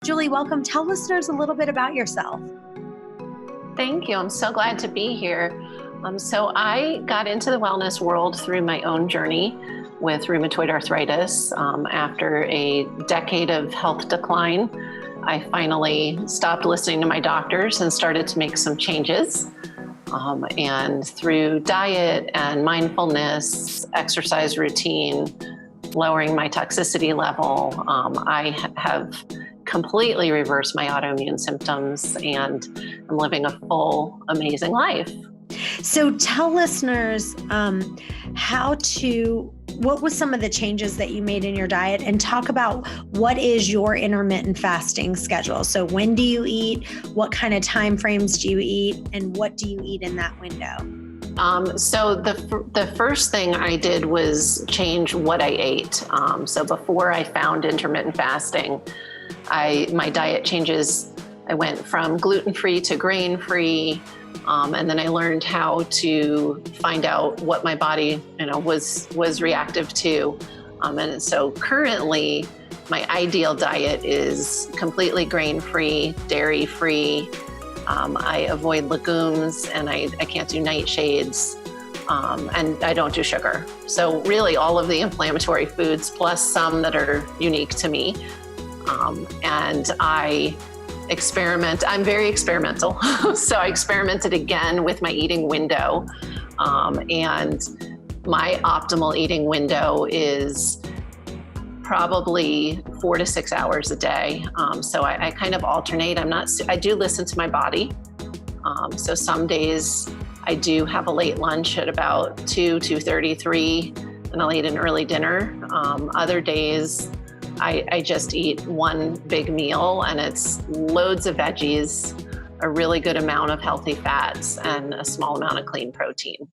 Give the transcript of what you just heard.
Julie, welcome. Tell listeners a little bit about yourself. Thank you. I'm so glad to be here. So I got into the wellness world through my own journey with rheumatoid arthritis. After a decade of health decline, I finally stopped listening to my doctors and started to make some changes. And through diet and mindfulness, exercise routine, lowering my toxicity level, I have completely reversed my autoimmune symptoms and I'm living a full, amazing life. So tell listeners what was some of the changes that you made in your diet, and talk about what is your intermittent fasting schedule. So when do you eat? What kind of time frames do you eat? And what do you eat in that window? So the first thing I did was change what I ate. So before I found intermittent fasting, my diet changes, I went from gluten-free to grain-free. And then I learned how to find out what my body, was reactive to. And so currently, my ideal diet is completely grain-free, dairy-free. I avoid legumes, and I can't do nightshades, and I don't do sugar. So really, all of the inflammatory foods, plus some that are unique to me. And I experiment. I'm very experimental. So I experimented again with my eating window. And my optimal eating window is probably 4 to 6 hours a day. So I kind of alternate. I do listen to my body. So some days I do have a late lunch at about 2:30, 3, and I'll eat an early dinner. Other days, I just eat one big meal, and it's loads of veggies, a really good amount of healthy fats, and a small amount of clean protein.